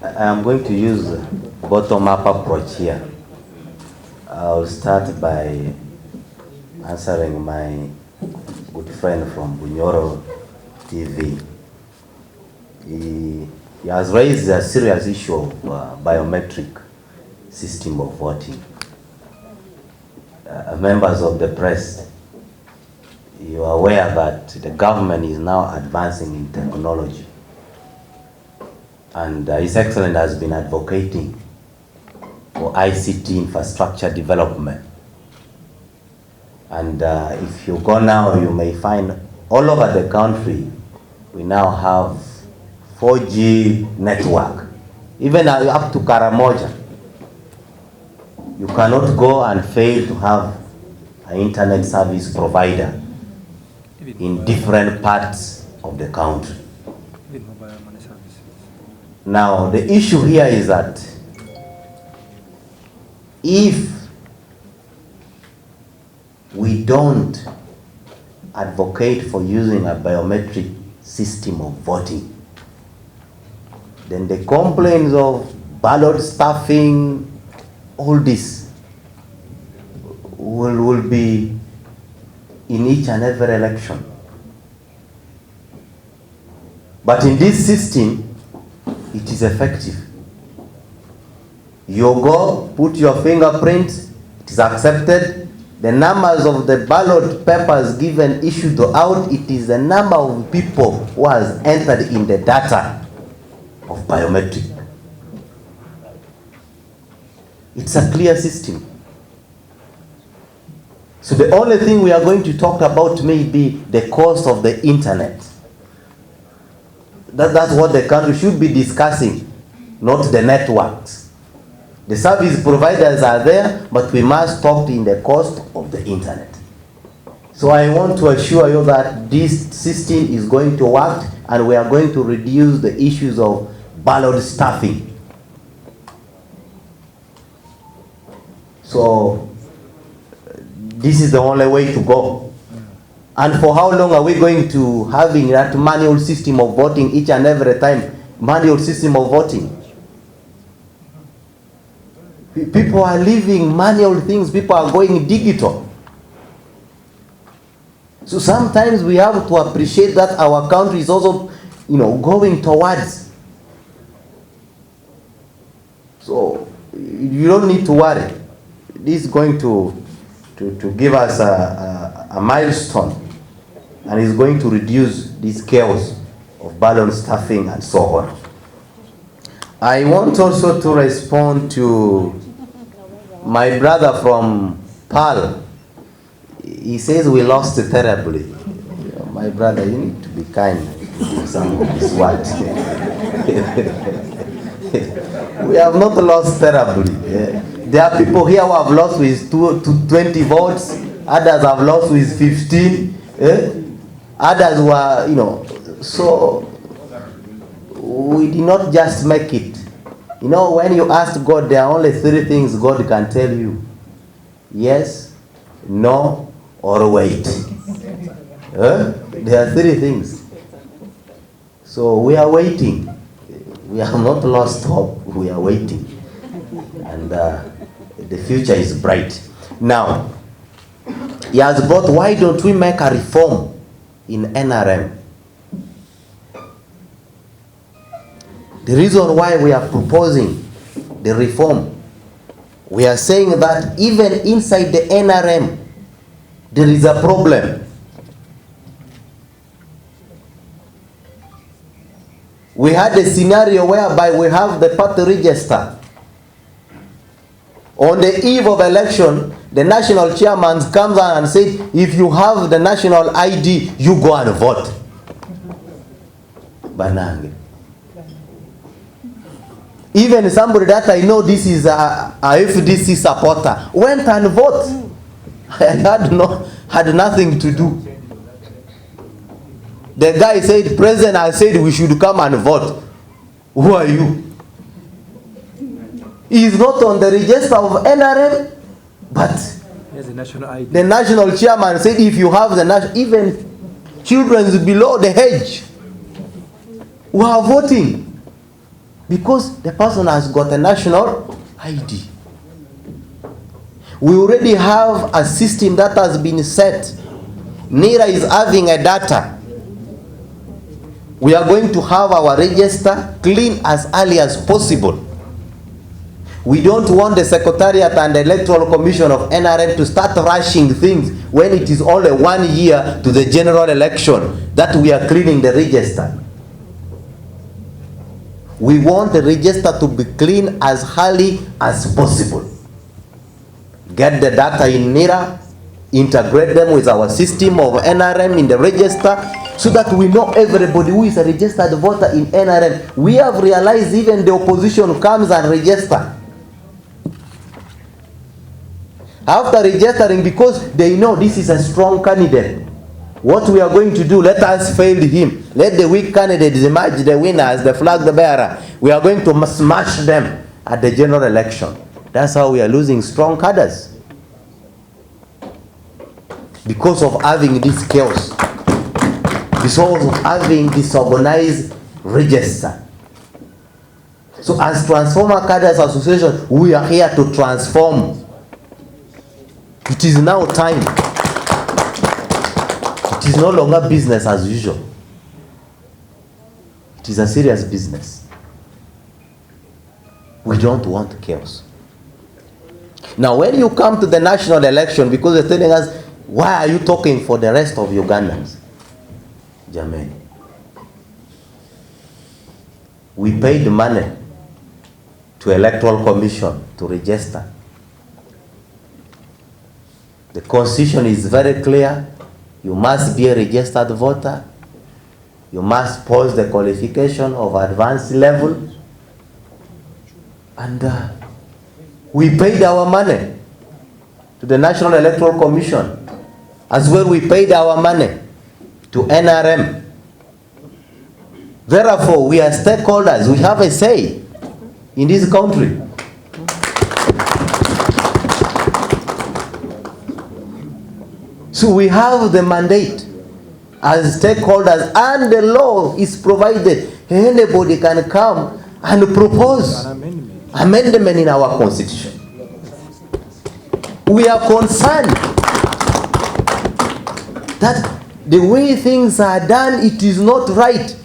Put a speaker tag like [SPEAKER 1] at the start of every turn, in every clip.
[SPEAKER 1] I am going to use a bottom-up approach here. I'll start by answering my good friend from Bunyoro TV. He has raised a serious issue of biometric system of voting. Members of the press, you are aware that the government is now advancing in technology, and His Excellency has been advocating for ICT infrastructure development. And if you go now, you may find all over the country, we now have 4G network, even up to Karamoja. You cannot go and fail to have an internet service provider in different parts of the country. Now, the issue here is that if we don't advocate for using a biometric system of voting, then the complaints of ballot stuffing, all this will be in each and every election. But in this system, it is effective. You go, put your fingerprint, it is accepted. The numbers of the ballot papers given, issued out, it is the number of people who has entered in the data of biometric. It's a clear system. So the only thing we are going to talk about may be the cost of the internet. That's what the country should be discussing, not the networks. The service providers are there, but we must talk in the cost of the internet. So I want to assure you that this system is going to work, and we are going to reduce the issues of ballot stuffing. So this is the only way to go. And for how long are we going to having that manual system of voting each and every time? Manual system of voting. People are leaving manual things. People are going digital. So sometimes we have to appreciate that our country is also, going towards. So you don't need to worry. This is going to give us a milestone, and is going to reduce this chaos of ballot stuffing and so on. I want also to respond to my brother from Pal. He says we lost terribly. My brother, you need to be kind to some of his words. We have not lost terribly. There are people here who have lost with 20 votes. Others have lost with 15. Others were, so we did not just make it. When you ask God, there are only 3 things God can tell you: yes, no, or wait. There are 3 things. So we are waiting. We have not lost hope. We are waiting. And the future is bright. Now, he has brought, why don't we make a reform in NRM? The reason why we are proposing the reform, we are saying that even inside the NRM, there is a problem. We had a scenario whereby we have the party register. On the eve of election, the national chairman comes out and says, if you have the national ID, you go and vote. Banange. Even somebody that I know this is a FDC supporter went and voted. I had nothing to do. The guy said, President, I said we should come and vote. Who are you? He is not on the register of NRM, but
[SPEAKER 2] the national ID.
[SPEAKER 1] The national chairman said if you have the national, even children below the age who are voting. because the person has got a national ID. We already have a system that has been set. NIRA is having a data. We are going to have our register clean as early as possible. We don't want the Secretariat and the Electoral Commission of NRM to start rushing things when it is only 1 year to the general election that we are cleaning the register. We want the register to be clean as early as possible. Get the data in NIRA, integrate them with our system of NRM in the register, so that we know everybody who is a registered voter in NRM. We have realized even the opposition comes and register. After registering, because they know this is a strong candidate, what we are going to do, let us fail him. Let the weak candidates emerge the winners, the flag bearer. We are going to smash them at the general election. That's how we are losing strong cadres. Because of having this chaos. Because of having disorganized register. So as Transformer Cadres Association, we are here to transform. It is now time. It is no longer business as usual. It is a serious business. We don't want chaos. Now when you come to the national election, because they're telling us, why are you talking for the rest of Ugandans? Jamani. We paid money to Electoral Commission to register. The Constitution is very clear. You must be a registered voter. You must post the qualification of advanced level. And we paid our money to the National Electoral Commission. As well, we paid our money to NRM. Therefore, we are stakeholders. We have a say in this country. So we have the mandate as stakeholders, and the law is provided. Anybody can come and propose amendment in our constitution. We are concerned that the way things are done, it is not right.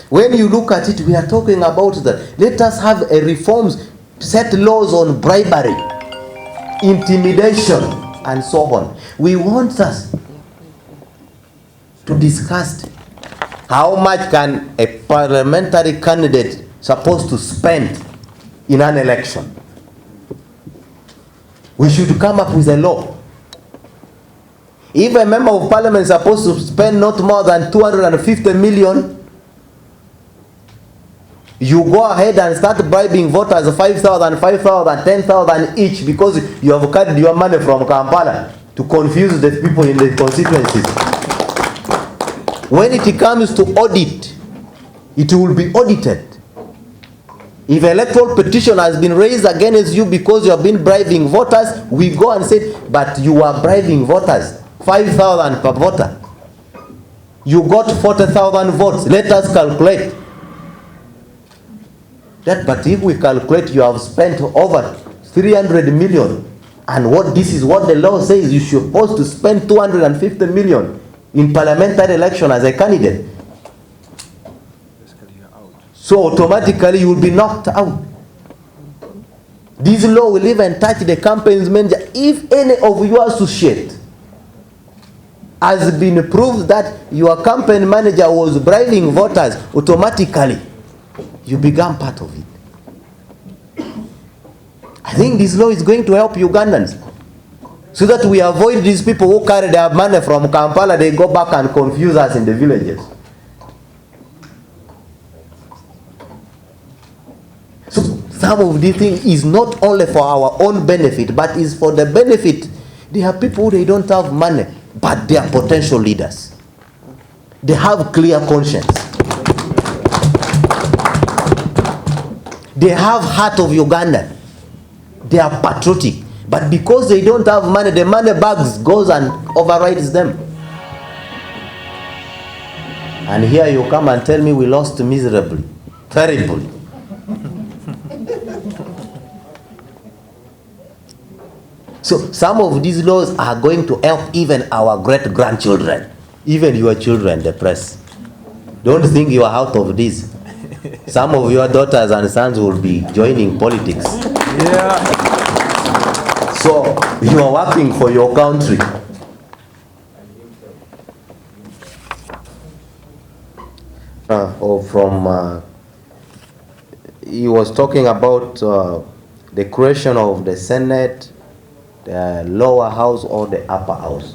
[SPEAKER 1] When you look at it, we are talking about that. Let us have a reforms, set laws on bribery, intimidation, and so on. We want us to discuss how much can a parliamentary candidate supposed to spend in an election. We should come up with a law. If a member of parliament is supposed to spend not more than 250 million, you go ahead and start bribing voters 5,000, 5,000, 10,000 each because you have carried your money from Kampala to confuse the people in the constituencies. When it comes to audit, it will be audited. If an electoral petition has been raised against you because you have been bribing voters, we go and say, but you are bribing voters, 5,000 per voter. You got 40,000 votes. Let us calculate that. But if we calculate, you have spent over 300 million, and this is what the law says, you should supposed to spend 250 million in parliamentary election as a candidate. So automatically you will be knocked out. This law will even touch the campaigns manager. If any of your associate has been proved that your campaign manager was bribing voters, automatically you become part of it. I think this law is going to help Ugandans, so that we avoid these people who carry their money from Kampala, they go back and confuse us in the villages. So some of these things is not only for our own benefit, but is for the benefit. There are people, they don't have money, but they are potential leaders. They have clear conscience. They have heart of Uganda. They are patriotic. But because they don't have money, the money bags goes and overrides them. And here you come and tell me we lost miserably, terribly. So some of these laws are going to help even our great-grandchildren, even your children, the press. Don't think you are out of this. Some of your daughters and sons will be joining politics.
[SPEAKER 2] Yeah.
[SPEAKER 1] So you are working for your country. He was talking about the creation of the Senate, the lower house or the upper house.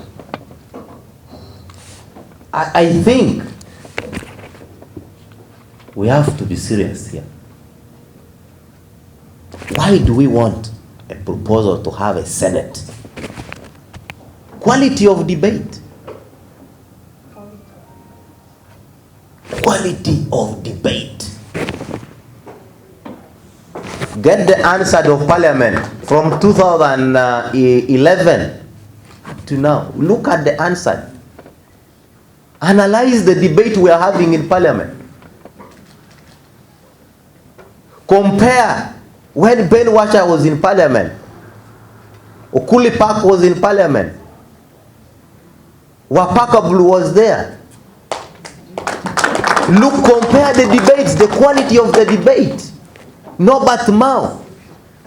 [SPEAKER 1] I think we have to be serious here. Why do we want a proposal to have a Senate? Quality of debate. Quality of debate. Get the answer of Parliament from 2011 to now. Look at the answer. Analyze the debate we are having in Parliament. Compare when Ben Washer was in Parliament, Okuli Park was in Parliament, Wapakablu was there. Look, compare the debates, the quality of the debate. Norbert Mao,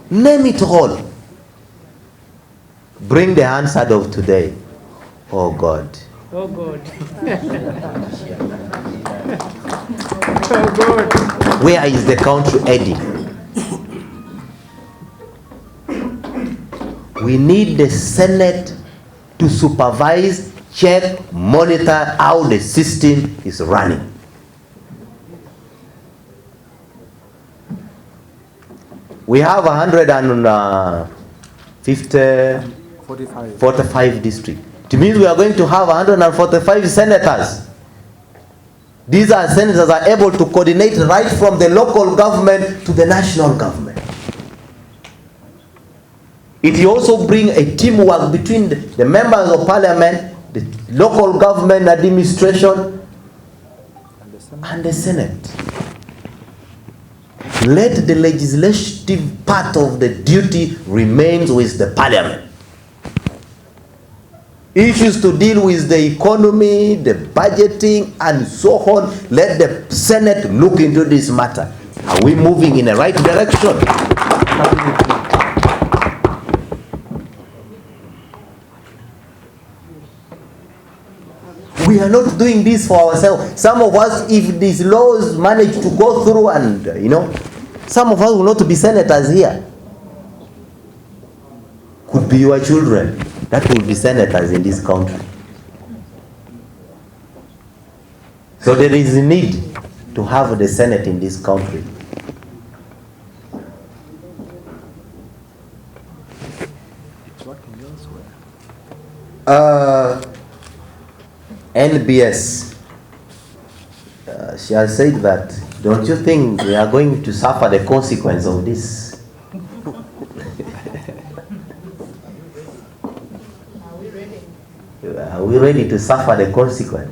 [SPEAKER 1] name it all. Bring the answer of today. Oh God.
[SPEAKER 3] Oh God. Oh God.
[SPEAKER 1] Where is the country heading? We need the Senate to supervise, check, monitor how the system is running. We have 145 districts. It means we are going to have 145 senators. These are senators are able to coordinate right from the local government to the national government. It will also bring a teamwork between the members of parliament, the local government administration, and the Senate. Let the legislative part of the duty remains with the parliament. Issues to deal with the economy, the budgeting, and so on, let the Senate look into this matter. Are we moving in the right direction? We are not doing this for ourselves. Some of us, if these laws manage to go through and, some of us will not be senators here. Could be your children that will be senators in this country. So there is a need to have the Senate in this country. NBS, she has said that, don't you think we are going to suffer the consequence of this? Are we ready to suffer the consequence?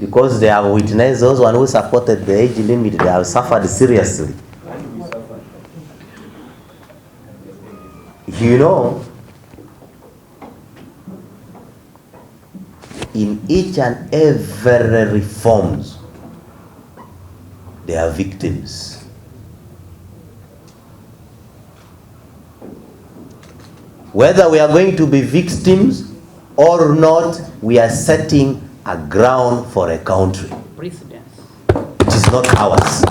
[SPEAKER 1] Because they have witnessed those who supported the age limit, they have suffered seriously. In each and every reforms, there are victims. Whether we are going to be victims or not, we are setting a ground for a country.
[SPEAKER 3] Precedence.
[SPEAKER 1] It is not ours.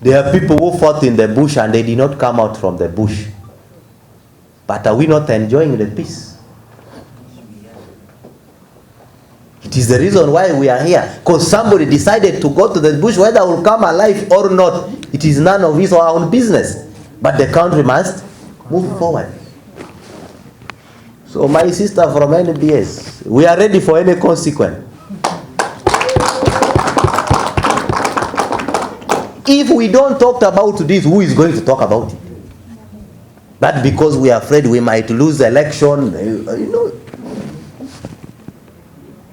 [SPEAKER 1] There are people who fought in the bush and they did not come out from the bush. But are we not enjoying the peace? It is the reason why we are here. Because somebody decided to go to the bush, whether will come alive or not, it is none of his or our own business. But the country must move forward. So my sister from NBS, we are ready for any consequence. If we don't talk about this, who is going to talk about it? But because we are afraid we might lose the election,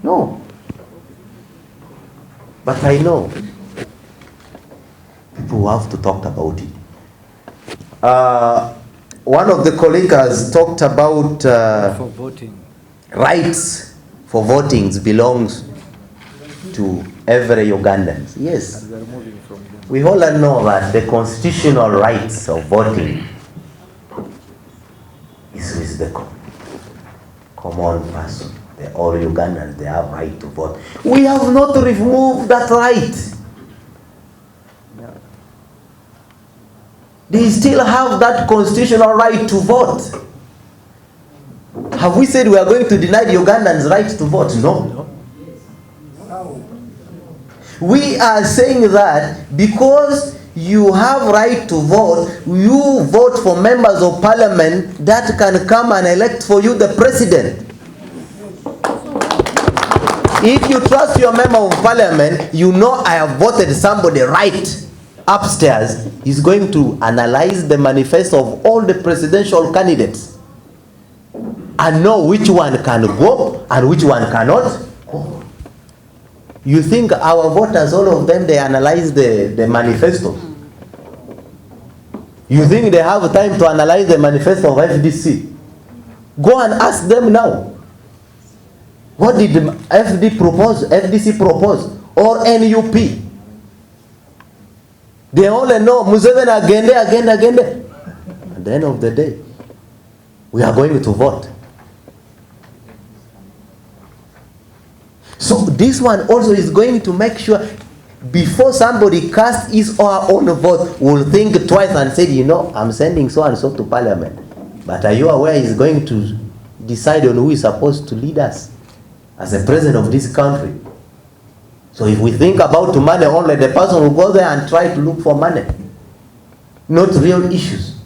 [SPEAKER 1] No. But I know people have to talk about it. One of the colleagues has talked about
[SPEAKER 2] for voting.
[SPEAKER 1] Rights for voting belongs to every Ugandan. Yes.
[SPEAKER 2] And we are moving from them.
[SPEAKER 1] We all know that the constitutional rights of voting is with the common person. All Ugandans, they have right to vote. We have not removed that right. They still have that constitutional right to vote. Have we said we are going to deny the Ugandans' right to vote? No. We are saying that because you have right to vote, you vote for members of parliament that can come and elect for you the president. If you trust your member of parliament, you know I have voted somebody right upstairs, is going to analyze the manifesto of all the presidential candidates and know which one can go and which one cannot go. You think our voters, all of them, they analyze the manifesto? You think they have time to analyze the manifesto of FDC? Go and ask them now. What did the FDC propose, or NUP? They only know Museveni agende. At the end of the day, we are going to vote. So this one also is going to make sure before somebody casts his or her own vote, will think twice and say, you know, I'm sending so and so to parliament. But are you aware he's going to decide on who is supposed to lead us as the president of this country? So if we think about money only, the person will go there and try to look for money, not real issues.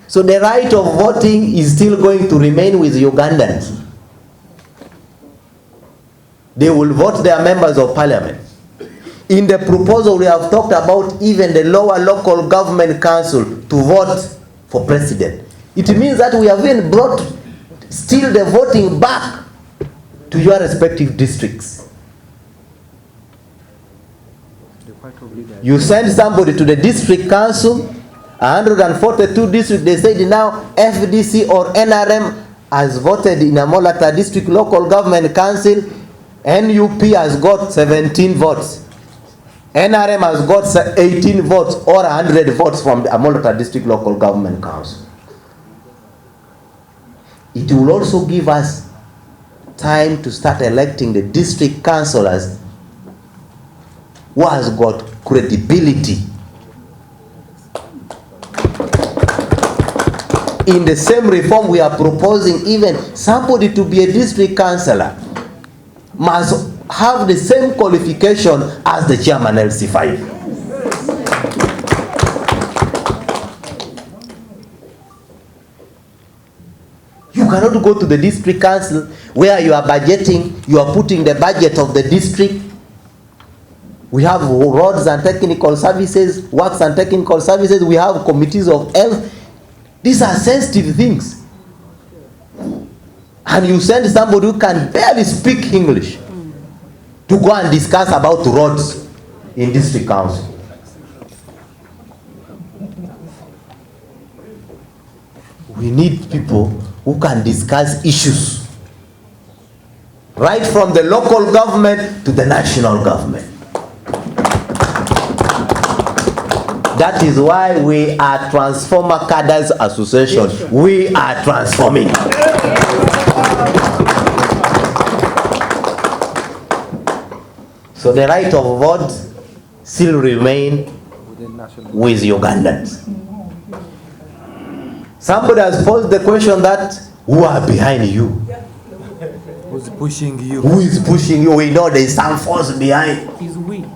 [SPEAKER 1] So the right of voting is still going to remain with Ugandans. They will vote their members of parliament. In the proposal, we have talked about even the lower local government council to vote for president. It means that we have even brought still the voting back to your respective districts. You send somebody to the district council, 142 districts, they said now FDC or NRM has voted in Amolata district local government council, NUP has got 17 votes. NRM has got 18 votes or 100 votes from the Amolata district local government council. It will also give us time to start electing the district councillors who has got credibility. In the same reform we are proposing, even somebody to be a district councillor must have the same qualification as the chairman LC5. You cannot go to the district council where you are budgeting, you are putting the budget of the district. We have roads and technical services, works and technical services, we have committees of health. These are sensitive things. And you send somebody who can barely speak English to go and discuss about roads in district council. We need people who can discuss issues right from the local government to the national government. That is why we are Transformer Cadres Association. We are transforming. So the right of vote still remain with Ugandans. Somebody has posed the question that who are behind you?
[SPEAKER 2] Who's pushing you?
[SPEAKER 1] Who is pushing you? We know there is some force behind.
[SPEAKER 3] Is we.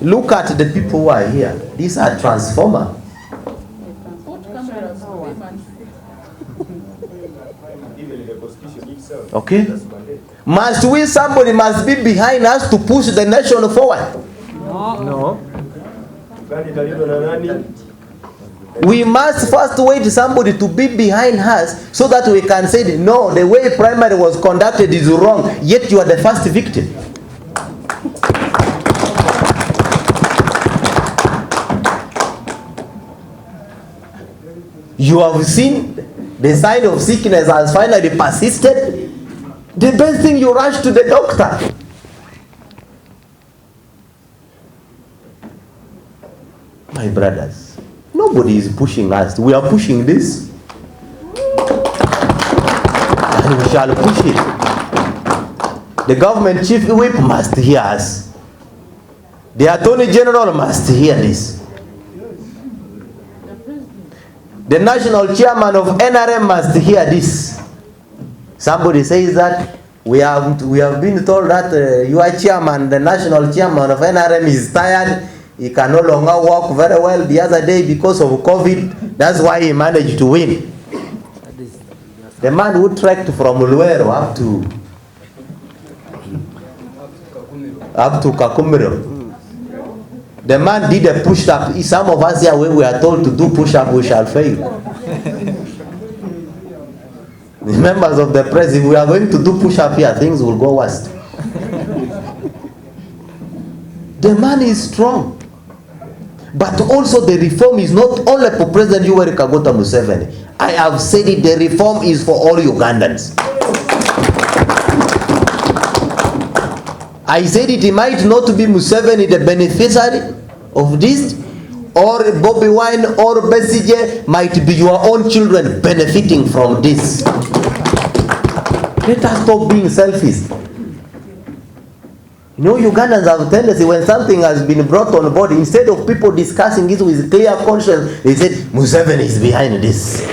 [SPEAKER 1] Look at the people who are here. These are transformers. Okay? Must we, somebody must be behind us to push the nation forward?
[SPEAKER 2] No.
[SPEAKER 1] We must first wait somebody to be behind us so that we can say, no, the way primary was conducted is wrong, yet you are the first victim. You have seen the sign of sickness has finally persisted. The best thing, you rush to the doctor. My brothers, nobody is pushing us. We are pushing this. And we shall push it. The government chief whip must hear us. The attorney general must hear this. The national chairman of NRM must hear this. Somebody says that we have been told that your chairman, the national chairman of NRM, is tired. He can no longer walk very well the other day because of COVID. That's why he managed to win. The man who trekked from Luero up to Kakumiro. The man did a push-up. Some of us here, when we are told to do push-up, we shall fail. The members of the press, if we are going to do push-up here, things will go worse. The man is strong. But also the reform is not only for President Yoweri Kaguta Museveni. I have said it, the reform is for all Ugandans. I said it might not be Museveni the beneficiary of this, or Bobby Wine or Besigye, might be your own children benefiting from this. Let us stop being selfish. You know, Ugandans have a tendency, when something has been brought on board, instead of people discussing it with clear conscience, they said, Museveni is behind this.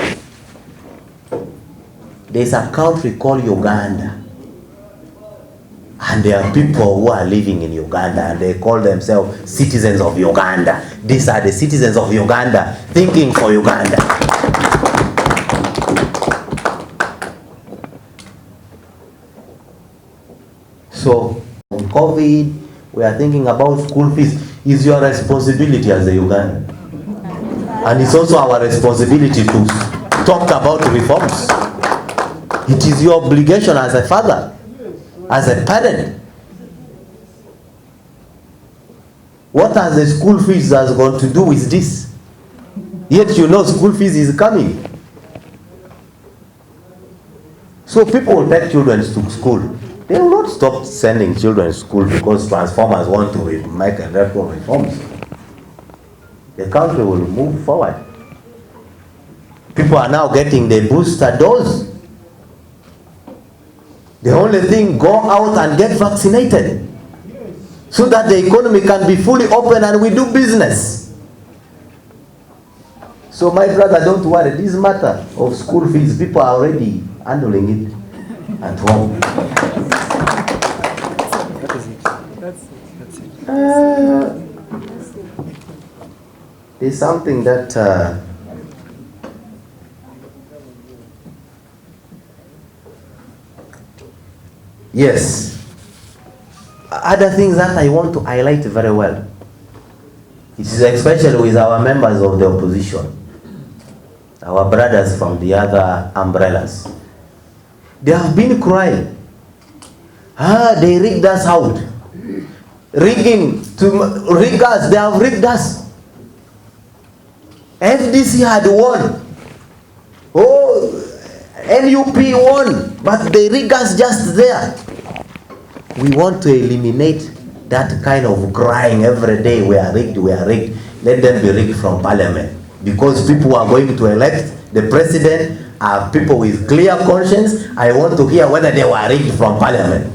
[SPEAKER 1] There's a country called Uganda. And there are people who are living in Uganda and they call themselves citizens of Uganda. These are the citizens of Uganda thinking for Uganda. So, on COVID, we are thinking about school fees. It's your responsibility as a Ugandan. And it's also our responsibility to talk about reforms. It is your obligation as a father, as a parent. What has the school fees has got to do with this? Yet you know school fees is coming. So people will take children to school. They will not stop sending children to school because transformers want to make a reforms. The country will move forward. People are now getting the booster dose. The only thing, go out and get vaccinated so that the economy can be fully open and we do business. So my brother, don't worry. This matter of school fees, people are already handling it at home. There's something that yes. Other things that I want to highlight very well. It is especially with our members of the opposition, our brothers from the other umbrellas. They have been crying. They rigged us out. Rigging to rig us. They have rigged us. FDC had won. Oh, NUP won, but they rig us just there. We want to eliminate that kind of crying every day. We are rigged, we are rigged. Let them be rigged from parliament. Because people are going to elect the president are people with clear conscience. I want to hear whether they were rigged from parliament.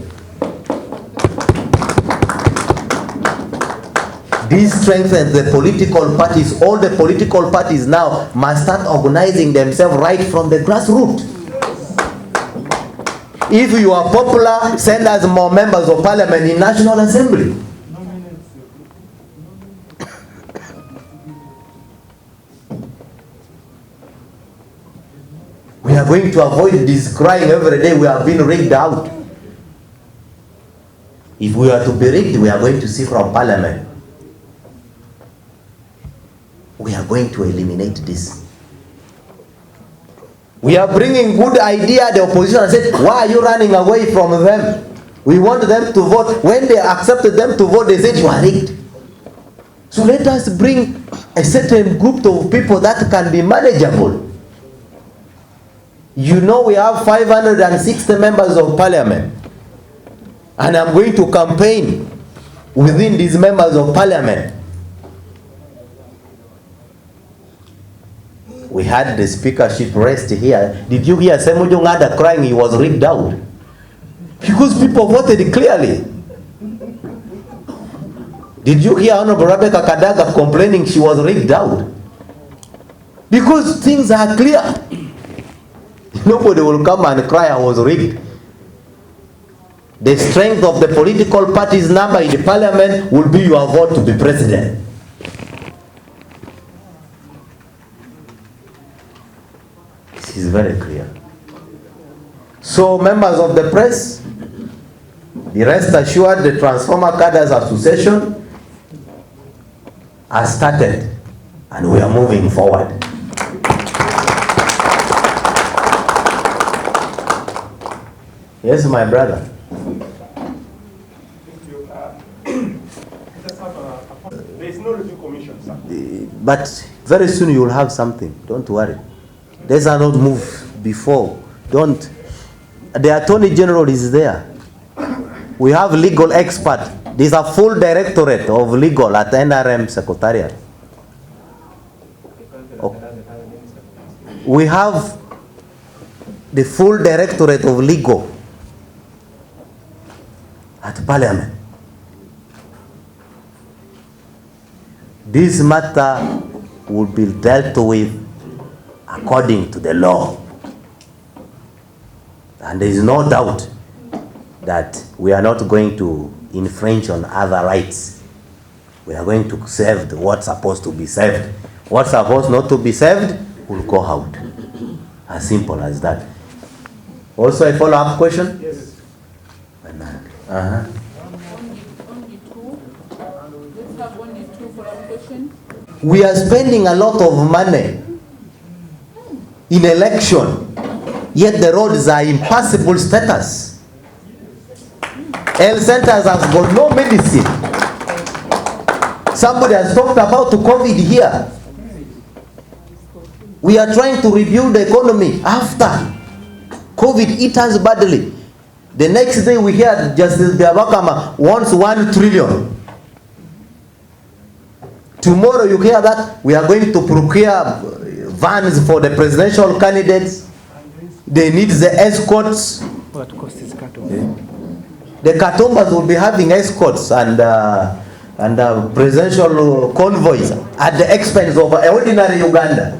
[SPEAKER 1] This strengthens the political parties. All the political parties now must start organizing themselves right from the grassroots. If you are popular, send us more members of parliament in National Assembly. We are going to avoid this crying every day. We have been rigged out. If we are to be rigged, we are going to see from parliament. we are going to eliminate this. We are bringing good idea, the opposition said, why are you running away from them? We want them to vote. When they accepted them to vote, they said you are rigged. So let us bring a certain group of people that can be manageable. You know we have 560 members of parliament. And I'm going to campaign within these members of parliament. We had the speakership rest here. Did you hear Semujo Ngada crying he was rigged out? Because people voted clearly. Did you hear Honorable Rebecca Kadaga complaining she was rigged out? Because things are clear. Nobody will come and cry I was rigged. The strength of the political party's number in the parliament will be your vote to be president. This is very clear. So members of the press, be rest assured the Transformer Cadres Association has started and we are moving forward. Yes, my brother.
[SPEAKER 4] There is no review commission, sir.
[SPEAKER 1] But very soon you will have something. Don't worry. Let's not move before. Don't. The Attorney General is there. We have legal expert. There's a full directorate of legal at NRM Secretariat. We have the full directorate of legal at Parliament. This matter will be dealt with according to the law. And there is no doubt that we are not going to infringe on other rights. We are going to save what's supposed to be saved. What's supposed not to be saved will go out. As simple as that. Also a follow-up question?
[SPEAKER 4] Yes.
[SPEAKER 1] Uh-huh.
[SPEAKER 5] Only two. Let's have only two follow-up questions.
[SPEAKER 1] We are spending a lot of money in election, yet the roads are impassable status. Health centers have got no medicine. Somebody has talked about COVID here. We are trying to rebuild the economy after COVID hit us badly. The next day we hear Justice Biabakama wants 1 trillion. Tomorrow you hear that we are going to procure vans for the presidential candidates. They need the escorts.
[SPEAKER 2] What cost is cut off?
[SPEAKER 1] The Katombas will be having escorts and presidential convoys at the expense of ordinary Uganda.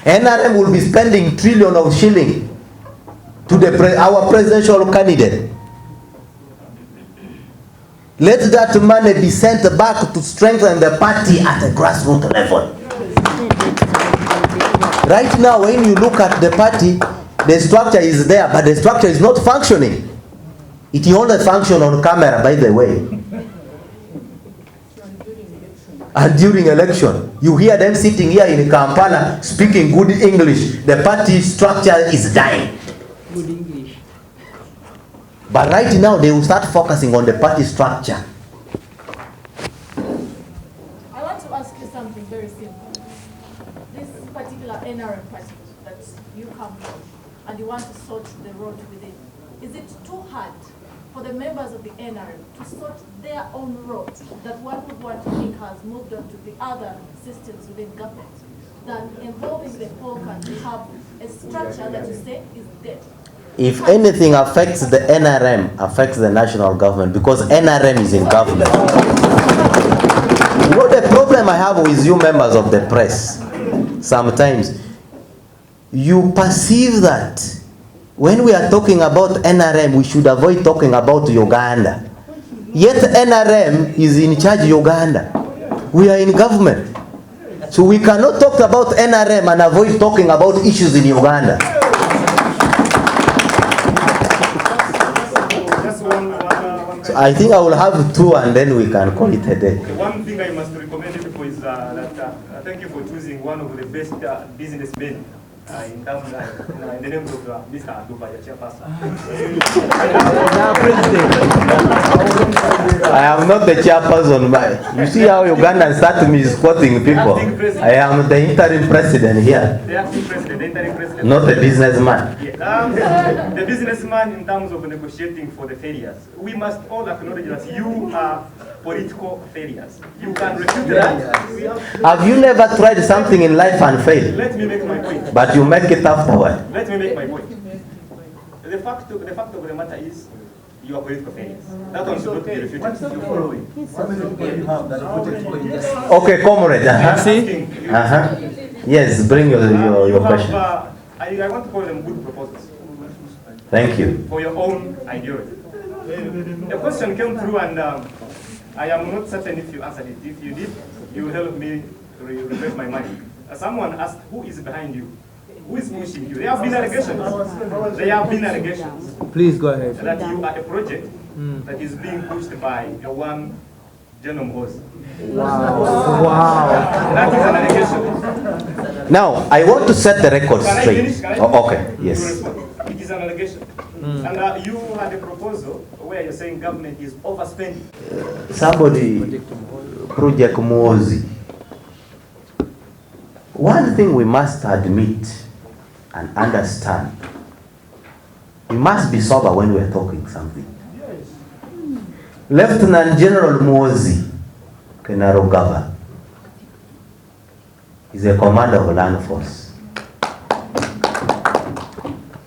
[SPEAKER 1] NRM will be spending trillion of shilling to our presidential candidate. Let that money be sent back to strengthen the party at a grassroots level. Right now, when you look at the party, the structure is there, but the structure is not functioning. It only functions on camera, by the way. And during election, you hear them sitting here in Kampala speaking good English. The party structure is dying.
[SPEAKER 3] Good English.
[SPEAKER 1] But right now, they will start focusing on the party structure.
[SPEAKER 6] I want to ask you something very simple. This particular NRM party that you come from, and you want to sort the road within, is it too hard for the members of the NRM to sort their own road that one would want to think has moved on to the other systems within government than involving the whole country, have a structure that you say is dead?
[SPEAKER 1] If anything affects the NRM, affects the national government, because NRM is in government. You know the problem I have with you members of the press, sometimes you perceive that when we are talking about NRM, we should avoid talking about Uganda. Yet NRM is in charge of Uganda. We are in government. So we cannot talk about NRM and avoid talking about issues in Uganda. So I think I will have 2 and then we can call it a day.
[SPEAKER 4] The one thing I must recommend people is that thank you for choosing one of the best businessmen in town, in the name of Mr. Aduba, your chairperson.
[SPEAKER 1] I am not the chairperson. You see how Ugandans start misquoting people. I am the interim president here.
[SPEAKER 4] The acting president, the interim president.
[SPEAKER 1] Not a businessman.
[SPEAKER 4] Yeah. The businessman in terms of negotiating for the failures. We must all acknowledge that you are political failures. You can refute that.
[SPEAKER 1] Have you never tried something in life and failed?
[SPEAKER 4] Let me make my point.
[SPEAKER 1] But you make it afterward.
[SPEAKER 4] Let me make my point. The fact of the matter is, you are political failures. That one should not be refuted.
[SPEAKER 1] Okay, comrade. Yes, bring your question.
[SPEAKER 4] I want to call them good proposals.
[SPEAKER 1] Thank you.
[SPEAKER 4] For your own ideology. The question came through and I am not certain if you answered it. If you did, you will help me refresh my mind. Someone asked, who is behind you? Who is pushing you? There have been allegations. There have been allegations.
[SPEAKER 2] Please go ahead.
[SPEAKER 4] That you are a project that is being pushed by a one General Muhoozi.
[SPEAKER 2] Wow.
[SPEAKER 4] That is an allegation.
[SPEAKER 1] Now, I want to set the record
[SPEAKER 4] Can I
[SPEAKER 1] straight.
[SPEAKER 4] finish? Can I
[SPEAKER 1] Oh, okay,
[SPEAKER 4] finish?
[SPEAKER 1] yes.
[SPEAKER 4] You respond. It is an allegation. And you had a proposal where you're saying government is overspending.
[SPEAKER 1] Somebody, Project Muhoozi. One thing we must admit and understand, we must be sober when we're talking something. Lieutenant General Muhoozi Kenarogaba is a commander of land force.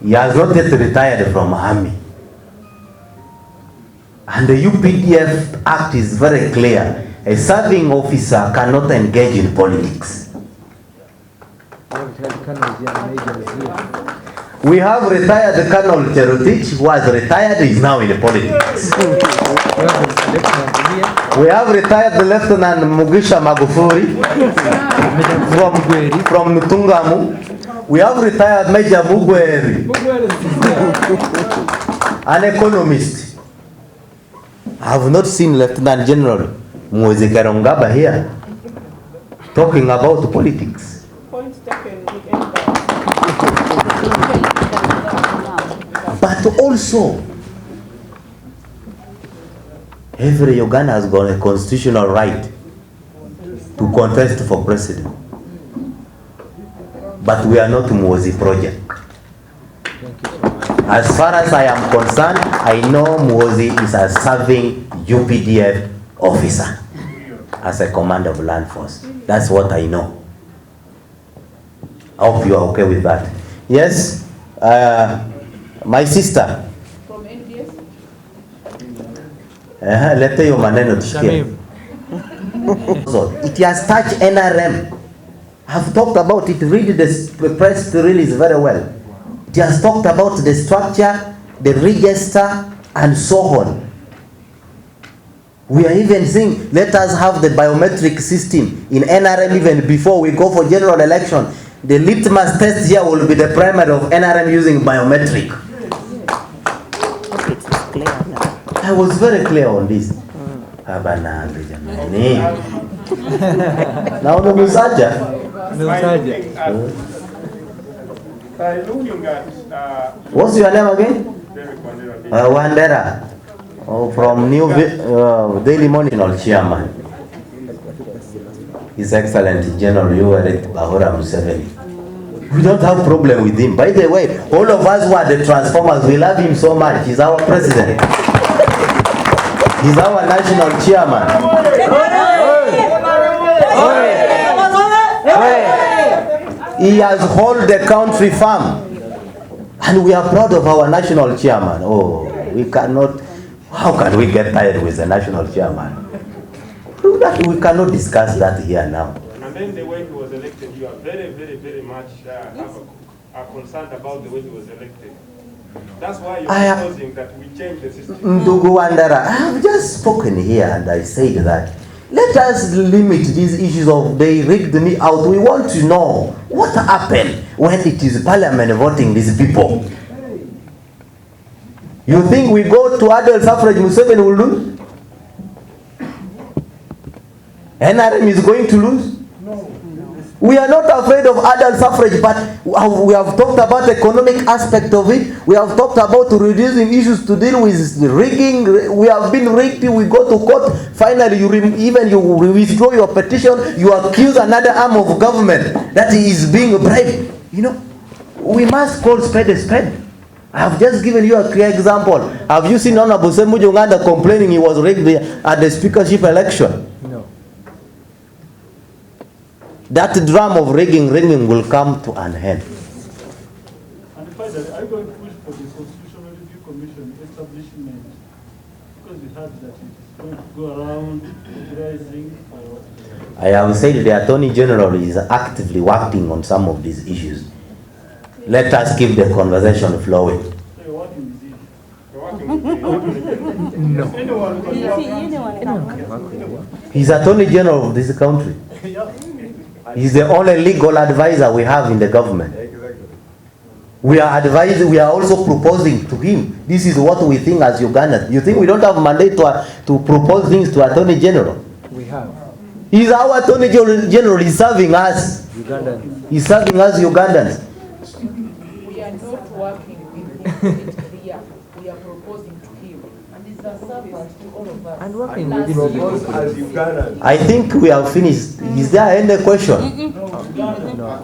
[SPEAKER 1] He has not yet retired from army. And the UPDF Act is very clear. A serving officer cannot engage in politics. We have retired Colonel Cherotich, who has retired, is now in politics. We have retired the Lieutenant Mugisha Magufuli from Tungamu. We have retired Major Mugweri, an economist. I have not seen Lieutenant General Muhoozi Kerongaba here talking about politics.
[SPEAKER 5] Point taken.
[SPEAKER 1] But also, every Uganda has got a constitutional right to contest for president. But we are not Muhoozi project. As far as I am concerned, I know Muhoozi is a serving UPDF officer as a commander of land force. That's what I know. I hope you are okay with that. Yes, my sister.
[SPEAKER 5] From NDS?
[SPEAKER 1] Lete hiyo maneno tusikie. So, it has touched NRM. I've talked about it. Read the press release very well. It has talked about the structure, the register, and so on. We are even saying, let us have the biometric system in NRM even before we go for general election. The litmus test here will be the primary of NRM using biometric. I was very clear on this. Now the Musaja.
[SPEAKER 4] By looking at
[SPEAKER 1] What's your name again? Wandera. Oh, from New Daily Monitor chairman. His Excellency General Yoweri Bahora Museveni. We don't have problem with him. By the way, all of us who are the transformers, we love him so much. He's our president. He's our national chairman. He has held the country firm. And we are proud of our national chairman. Oh, we cannot, how can we get tired with the national chairman? We cannot discuss that here now.
[SPEAKER 4] And then the way he was elected, you are very, very, very much are concerned about the way he was elected. That's why you're proposing that we change the system.
[SPEAKER 1] Ndugu Wandera, I have just spoken here and I said that let us limit these issues of they rigged me out. We want to know what happened when it is parliament voting these people. You think we go to adult suffrage, Museveni will lose? NRM is going to lose? We are not afraid of adult suffrage, but we have talked about the economic aspect of it. We have talked about reducing issues to deal with rigging. We have been rigged. We go to court. Finally, you withdraw your petition. You accuse another arm of government that is being bribed. You know, we must call spade a spade. I have just given you a clear example. Have you seen Honorable Uganda complaining he was rigged at the speakership election?
[SPEAKER 2] No.
[SPEAKER 1] That drum of rigging will come to an end.
[SPEAKER 7] And finally, are you going to push for the Constitutional Review Commission establishment? Because we heard that it's going to go around authorizing.
[SPEAKER 1] I have said the Attorney General is actively working on some of these issues. Let us keep the conversation flowing.
[SPEAKER 7] So you're working with it.
[SPEAKER 4] You're working with the
[SPEAKER 2] No.
[SPEAKER 4] anyone can
[SPEAKER 1] He's Attorney General of this country. He's the only legal advisor we have in the government. We are advising, we are also proposing to him. This is what we think as Ugandans. You think we don't have mandate to propose things to Attorney General?
[SPEAKER 2] We have.
[SPEAKER 1] He's our Attorney General. He's serving us.
[SPEAKER 2] Ugandans.
[SPEAKER 1] He's serving us Ugandans.
[SPEAKER 5] We are not working with him here. We are proposing to him. And it's a servant to all of us.
[SPEAKER 2] And working with him.
[SPEAKER 1] I think we have finished. Is there any question?
[SPEAKER 2] No.